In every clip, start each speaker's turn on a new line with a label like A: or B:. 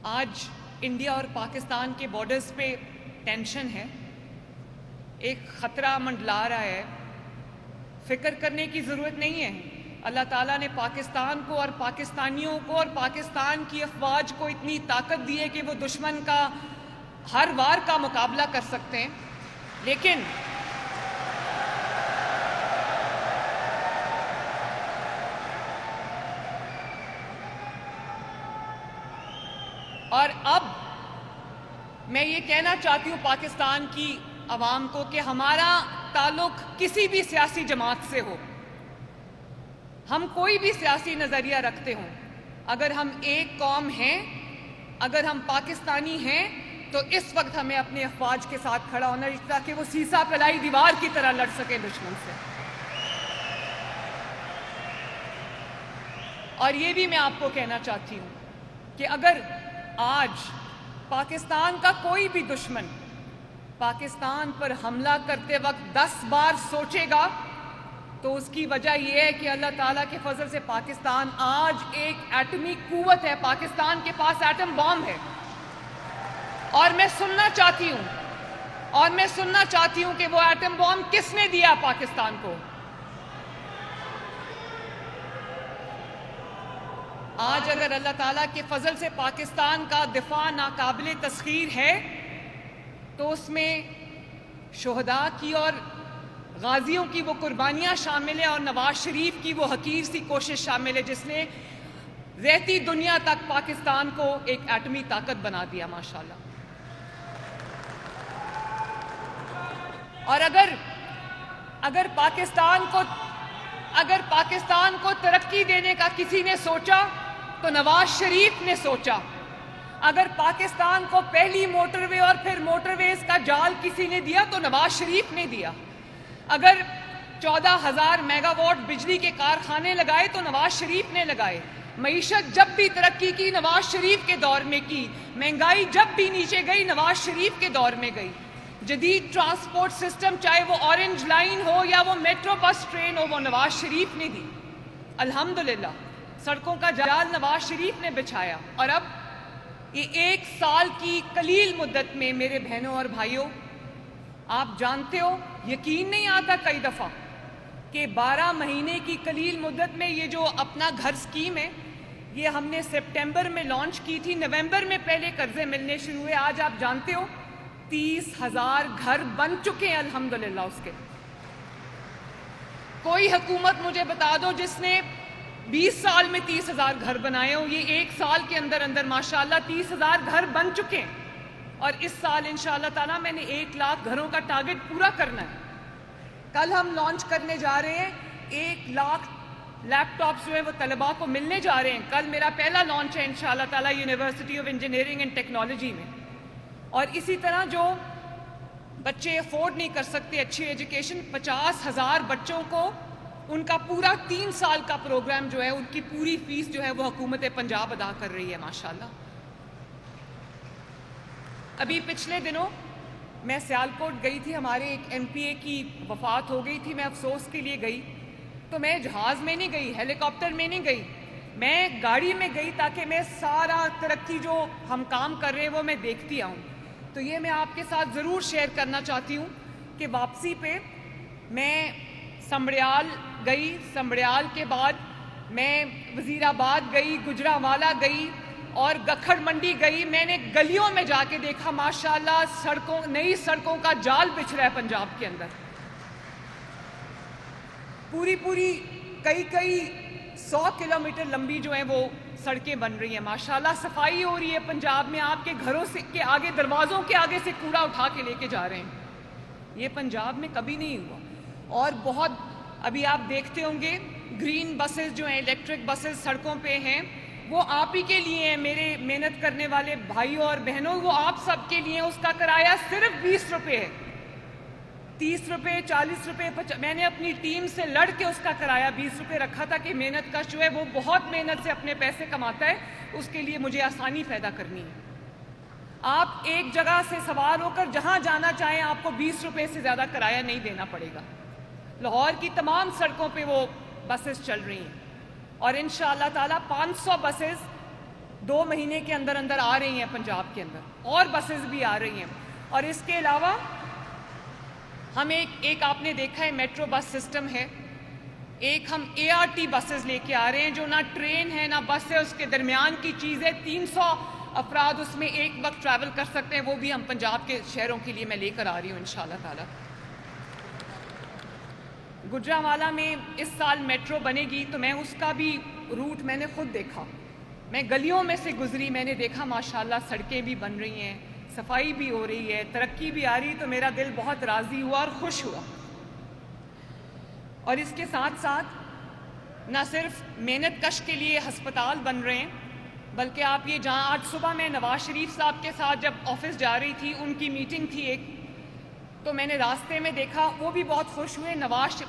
A: آج انڈیا اور پاکستان کے بارڈرز پہ ٹینشن ہے، ایک خطرہ منڈلا رہا ہے۔ فکر کرنے کی ضرورت نہیں ہے۔ اللہ تعالیٰ نے پاکستان کو اور پاکستانیوں کو اور پاکستان کی افواج کو اتنی طاقت دی ہے کہ وہ دشمن کا ہر وار کا مقابلہ کر سکتے ہیں، لیکن اور اب میں یہ کہنا چاہتی ہوں پاکستان کی عوام کو کہ ہمارا تعلق کسی بھی سیاسی جماعت سے ہو، ہم کوئی بھی سیاسی نظریہ رکھتے ہوں، اگر ہم ایک قوم ہیں، اگر ہم پاکستانی ہیں تو اس وقت ہمیں اپنے افواج کے ساتھ کھڑا ہونا ہے تاکہ وہ سیسا پلائی دیوار کی طرح لڑ سکے دشمن سے۔ اور یہ بھی میں آپ کو کہنا چاہتی ہوں کہ اگر آج پاکستان کا کوئی بھی دشمن پاکستان پر حملہ کرتے وقت 10 بار سوچے گا تو اس کی وجہ یہ ہے کہ اللہ تعالیٰ کے فضل سے پاکستان آج ایک ایٹمی قوت ہے، پاکستان کے پاس ایٹم بام ہے۔ اور میں سننا چاہتی ہوں کہ وہ ایٹم بام کس نے دیا پاکستان کو۔ آج اگر اللہ تعالیٰ کے فضل سے پاکستان کا دفاع ناقابل تسخیر ہے تو اس میں شہداء کی اور غازیوں کی وہ قربانیاں شامل ہیں اور نواز شریف کی وہ حقیر سی کوشش شامل ہے جس نے رہتی دنیا تک پاکستان کو ایک ایٹمی طاقت بنا دیا ماشاءاللہ۔ اور اگر پاکستان کو ترقی دینے کا کسی نے سوچا تو نواز شریف نے سوچا۔ اگر پاکستان کو پہلی موٹر وے اور پھر موٹر ویز کا جال کسی نے دیا تو نواز شریف نے دیا۔ اگر 14,000 میگا واٹ بجلی کے کارخانے لگائے تو نواز شریف نے لگائے۔ معیشت جب بھی ترقی کی نواز شریف کے دور میں کی، مہنگائی جب بھی نیچے گئی نواز شریف کے دور میں گئی۔ جدید ٹرانسپورٹ سسٹم چاہے وہ اورنج لائن ہو یا وہ میٹرو بس ٹرین ہو وہ نواز شریف نے دی۔ الحمدللہ سڑکوں کا جال نواز شریف نے بچھایا۔ اور اب یہ 1 سال کی قلیل مدت میں میرے بہنوں اور بھائیوں، آپ جانتے ہو یقین نہیں آتا کئی دفعہ کہ 12 مہینے کی قلیل مدت میں یہ جو اپنا گھر سکیم ہے یہ ہم نے سپٹمبر میں لانچ کی تھی، نومبر میں پہلے قرضے ملنے شروع ہوئے۔ آج آپ جانتے ہو 30,000 گھر بن چکے ہیں الحمدللہ۔ اس کے کوئی حکومت مجھے بتا دو جس نے 20 سال میں 30,000 گھر بنائے ہوں، یہ 1 سال کے اندر ماشاءاللہ 30,000 گھر بن چکے ہیں۔ اور اس سال انشاءاللہ تعالیٰ میں نے 1 لاکھ گھروں کا ٹارگٹ پورا کرنا ہے۔ کل ہم لانچ کرنے جا رہے ہیں 1 لاکھ لیپ ٹاپس جو ہیں وہ طلباء کو ملنے جا رہے ہیں۔ کل میرا پہلا لانچ ہے انشاءاللہ تعالیٰ university of engineering and technology میں۔ اور اسی طرح جو بچے افورڈ نہیں کر سکتے اچھی ایجوکیشن، 50,000 بچوں کو ان کا پورا 3 سال کا پروگرام جو ہے ان کی پوری فیس جو ہے وہ حکومت پنجاب ادا کر رہی ہے ماشاءاللہ۔ ابھی پچھلے دنوں میں سیالکوٹ گئی تھی، ہمارے ایک ایم پی اے کی وفات ہو گئی تھی، میں افسوس کے لیے گئی تو میں جہاز میں نہیں گئی، ہیلی کاپٹر میں نہیں گئی، میں گاڑی میں گئی تاکہ میں سارا ترقی جو ہم کام کر رہے ہیں وہ میں دیکھتی آؤں۔ تو یہ میں آپ کے ساتھ ضرور شیئر کرنا چاہتی ہوں کہ واپسی پہ میں سمبڑیال گئی، سمبڑیال کے بعد میں وزیر آباد گئی، گجرانوالہ گئی اور گکھڑ منڈی گئی۔ میں نے گلیوں میں جا کے دیکھا ماشاءاللہ نئی سڑکوں کا جال بچھ رہا ہے پنجاب کے اندر، پوری کئی 100 کلومیٹر لمبی جو ہیں وہ سڑکیں بن رہی ہیں ماشاءاللہ، صفائی ہو رہی ہے پنجاب میں، آپ کے گھروں کے آگے دروازوں کے آگے سے کوڑا اٹھا کے لے کے جا رہے ہیں۔ یہ پنجاب میں کبھی نہیں ہوا۔ اور بہت ابھی آپ دیکھتے ہوں گے گرین بسز جو ہیں، الیکٹرک بسز سڑکوں پہ ہیں، وہ آپ ہی کے لیے ہیں میرے محنت کرنے والے بھائیوں اور بہنوں، وہ آپ سب کے لیے۔ اس کا کرایہ صرف 20 روپے ہے، 30 روپے 40 روپے میں نے اپنی ٹیم سے لڑ کے اس کا کرایہ 20 روپے رکھا تھا کہ محنت کش جو ہے وہ بہت محنت سے اپنے پیسے کماتا ہے، اس کے لیے مجھے آسانی پیدا کرنی ہے۔ آپ ایک جگہ سے سوار ہو کر جہاں جانا چاہیں آپ کو 20 روپے سے زیادہ کرایہ نہیں دینا پڑے گا۔ لاہور کی تمام سڑکوں پہ وہ بسز چل رہی ہیں اور انشاءاللہ تعالیٰ 500 بسز 2 مہینے کے اندر اندر آ رہی ہیں پنجاب کے اندر، اور بسز بھی آ رہی ہیں. اور اس کے علاوہ ہم ایک آپ نے دیکھا ہے میٹرو بس سسٹم ہے، ایک ہم ART بسز لے کے آ رہے ہیں جو نہ ٹرین ہے نہ بس ہے، اس کے درمیان کی چیز ہے. 300 افراد اس میں ایک وقت ٹریول کر سکتے ہیں، وہ بھی ہم پنجاب کے شہروں کے لیے میں لے کر آ رہی ہوں انشاءاللہ تعالی. گجرانوالہ میں اس سال میٹرو بنے گی تو میں اس کا بھی روٹ میں نے خود دیکھا، میں گلیوں میں سے گزری، میں نے دیکھا ماشاءاللہ سڑکیں بھی بن رہی ہیں، صفائی بھی ہو رہی ہے، ترقی بھی آ رہی، تو میرا دل بہت راضی ہوا اور خوش ہوا. اور اس کے ساتھ ساتھ نہ صرف محنت کش کے لیے ہسپتال بن رہے ہیں، بلکہ آپ یہ جہاں آج صبح میں نواز شریف صاحب کے ساتھ جب آفس جا رہی تھی، ان کی میٹنگ تھی ایک، تو میں نے راستے میں دیکھا، وہ بھی بہت خوش ہوئے.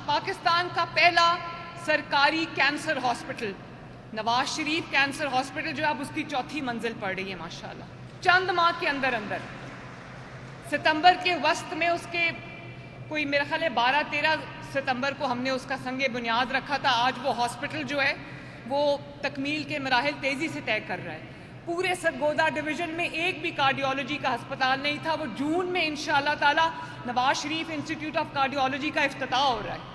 A: پاکستان کا پہلا سرکاری cancer hospital Nawaz Sharif cancer hospital, جو اب اس کی 4تھی منزل پڑ رہی ہے ماشاءاللہ. چند ماہ کے اندر اندر ستمبر کے وسط میں اس کے کوئی میرا خیال ہے 12-13 ستمبر کو ہم نے اس کا سنگ بنیاد رکھا تھا. آج وہ ہاسپٹل جو ہے وہ تکمیل کے مراحل تیزی سے طے کر رہا ہے. پورے سرگودا ڈویژن میں ایک بھی کارڈیولوجی کا ہسپتال نہیں تھا، وہ جون میں انشاءاللہ تعالی Nawaz Sharif institute of cardiology کا افتتاح ہو رہا ہے.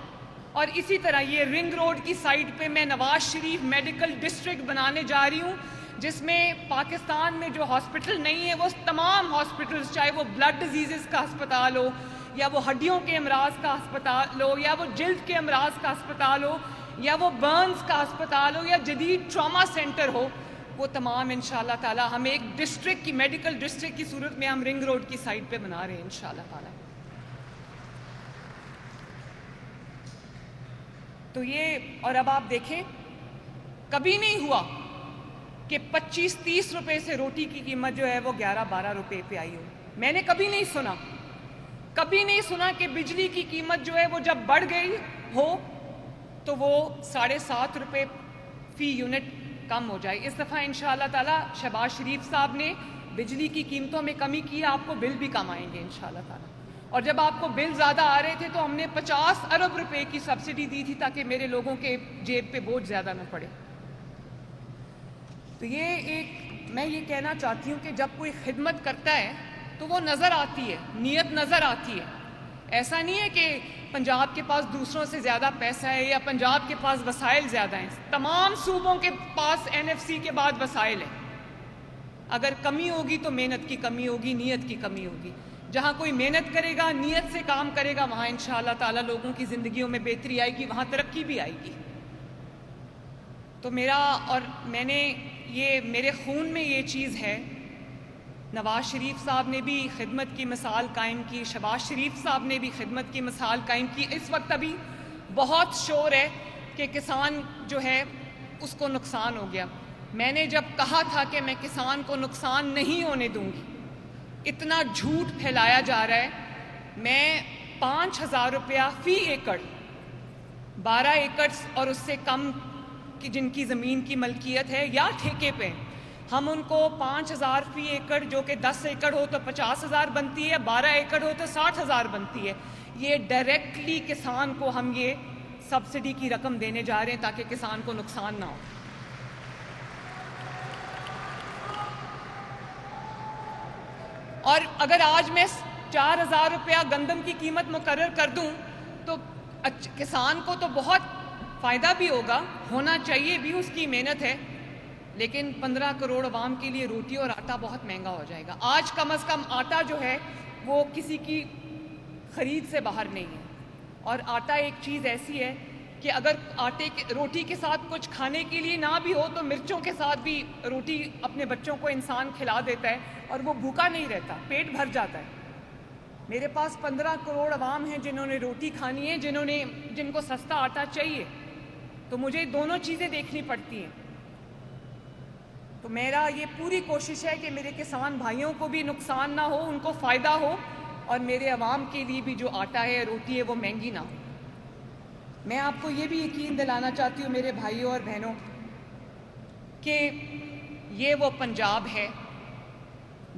A: اور اسی طرح یہ رنگ روڈ کی سائٹ پہ میں نواز شریف میڈیکل ڈسٹرکٹ بنانے جا رہی ہوں، جس میں پاکستان میں جو ہاسپٹل نہیں ہے وہ تمام ہاسپٹلز، چاہے وہ بلڈ ڈیزیزز کا ہسپتال ہو، یا وہ ہڈیوں کے امراض کا ہسپتال ہو، یا وہ جلد کے امراض کا ہسپتال ہو، یا وہ برنز کا ہسپتال ہو، یا جدید ٹراما سینٹر ہو، وہ تمام انشاءاللہ تعالی ہم ایک ڈسٹرکٹ کی میڈیکل ڈسٹرکٹ کی صورت میں ہم رنگ روڈ کی سائٹ پہ بنا رہے ہیں انشاءاللہ تعالی. تو یہ، اور اب آپ دیکھیں، کبھی نہیں ہوا کہ 25-30 روپے سے روٹی کی قیمت جو ہے وہ 11-12 روپے پہ آئی ہو. میں نے کبھی نہیں سنا کہ بجلی کی قیمت جو ہے وہ جب بڑھ گئی ہو تو وہ 7.5 روپے فی یونٹ کم ہو جائے. اس دفعہ انشاءاللہ تعالی شہباز شریف صاحب نے بجلی کی قیمتوں میں کمی کی، آپ کو بل بھی کم آئیں گے انشاءاللہ تعالی. اور جب آپ کو بل زیادہ آ رہے تھے تو ہم نے 50 ارب روپے کی سبسڈی دی تھی تاکہ میرے لوگوں کے جیب پہ بوجھ زیادہ نہ پڑے. تو میں یہ کہنا چاہتی ہوں کہ جب کوئی خدمت کرتا ہے تو وہ نظر آتی ہے، نیت نظر آتی ہے. ایسا نہیں ہے کہ پنجاب کے پاس دوسروں سے زیادہ پیسہ ہے یا پنجاب کے پاس وسائل زیادہ ہیں. تمام صوبوں کے پاس NFC کے بعد وسائل ہیں. اگر کمی ہوگی تو محنت کی کمی ہوگی، نیت کی کمی ہوگی. جہاں کوئی محنت کرے گا، نیت سے کام کرے گا، وہاں انشاءاللہ تعالی لوگوں کی زندگیوں میں بہتری آئے گی، وہاں ترقی بھی آئے گی. تو میرے خون میں یہ چیز ہے. نواز شریف صاحب نے بھی خدمت کی مثال قائم کی، شہباز شریف صاحب نے بھی خدمت کی مثال قائم کی. اس وقت ابھی بہت شور ہے کہ کسان جو ہے اس کو نقصان ہو گیا. میں نے جب کہا تھا کہ میں کسان کو نقصان نہیں ہونے دوں گی، اتنا جھوٹ پھیلایا جا رہا ہے. میں 5,000 روپیہ فی ایکڑ، 12 ایکڑ اور اس سے کم کی جن کی زمین کی ملکیت ہے یا ٹھیکے پہ، ہم ان کو 5,000 فی ایکڑ، جو کہ 10 ایکڑ ہو تو 50,000 بنتی ہے، 12 ایکڑ ہو تو 60,000 بنتی ہے. یہ ڈائریکٹلی کسان کو ہم یہ سبسڈی کی رقم دینے جا رہے ہیں تاکہ کسان کو نقصان نہ ہو. اور اگر آج میں 4,000 روپیہ گندم کی قیمت مقرر کر دوں تو کسان کو تو بہت فائدہ بھی ہوگا، ہونا چاہیے بھی، اس کی محنت ہے. لیکن 15 کروڑ عوام کے لیے روٹی اور آٹا بہت مہنگا ہو جائے گا. آج کم از کم آٹا جو ہے وہ کسی کی خرید سے باہر نہیں ہے. اور آٹا ایک چیز ایسی ہے کہ اگر روٹی کے ساتھ کچھ کھانے کے لیے نہ بھی ہو تو مرچوں کے ساتھ بھی روٹی اپنے بچوں کو انسان کھلا دیتا ہے اور وہ بھوکا نہیں رہتا، پیٹ بھر جاتا ہے. میرے پاس 15 کروڑ عوام ہیں جنہوں نے روٹی کھانی ہے، جن کو سستا آٹا چاہیے. تو مجھے دونوں چیزیں دیکھنی پڑتی ہیں. تو میرا یہ پوری کوشش ہے کہ میرے کسان بھائیوں کو بھی نقصان نہ ہو، ان کو فائدہ ہو، اور میرے عوام کے لیے بھی جو آٹا ہے، روٹی ہے، وہ مہنگی نہ ہو. میں آپ کو یہ بھی یقین دلانا چاہتی ہوں میرے بھائیوں اور بہنوں کہ یہ وہ پنجاب ہے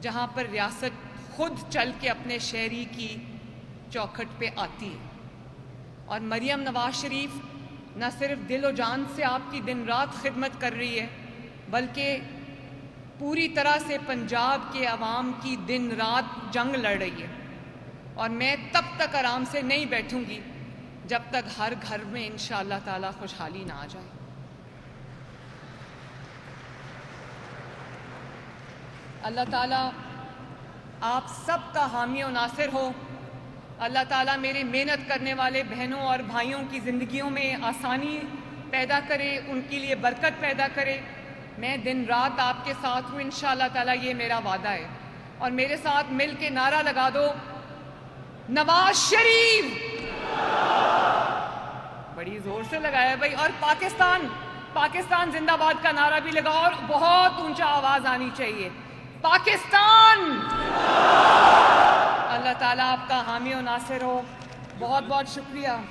A: جہاں پر ریاست خود چل کے اپنے شہری کی چوکھٹ پہ آتی ہے. اور مریم نواز شریف نہ صرف دل و جان سے آپ کی دن رات خدمت کر رہی ہے، بلکہ پوری طرح سے پنجاب کے عوام کی دن رات جنگ لڑ رہی ہے، اور میں تب تک آرام سے نہیں بیٹھوں گی جب تک ہر گھر میں انشاءاللہ تعالی خوشحالی نہ آ جائے۔ اللہ تعالیٰ آپ سب کا حامی و ناصر ہو۔ اللہ تعالیٰ میرے محنت کرنے والے بہنوں اور بھائیوں کی زندگیوں میں آسانی پیدا کرے، ان کے لیے برکت پیدا کرے۔ میں دن رات آپ کے ساتھ ہوں انشاءاللہ تعالیٰ، یہ میرا وعدہ ہے۔ اور میرے ساتھ مل کے نعرہ لگا دو، نواز شریف! بڑی زور سے لگایا بھائی۔ اور پاکستان زندہ باد کا نعرہ بھی لگاؤ، اور بہت اونچا آواز آنی چاہیے، پاکستان! اللہ تعالیٰ آپ کا حامی و ناصر ہو۔ بہت بہت شکریہ۔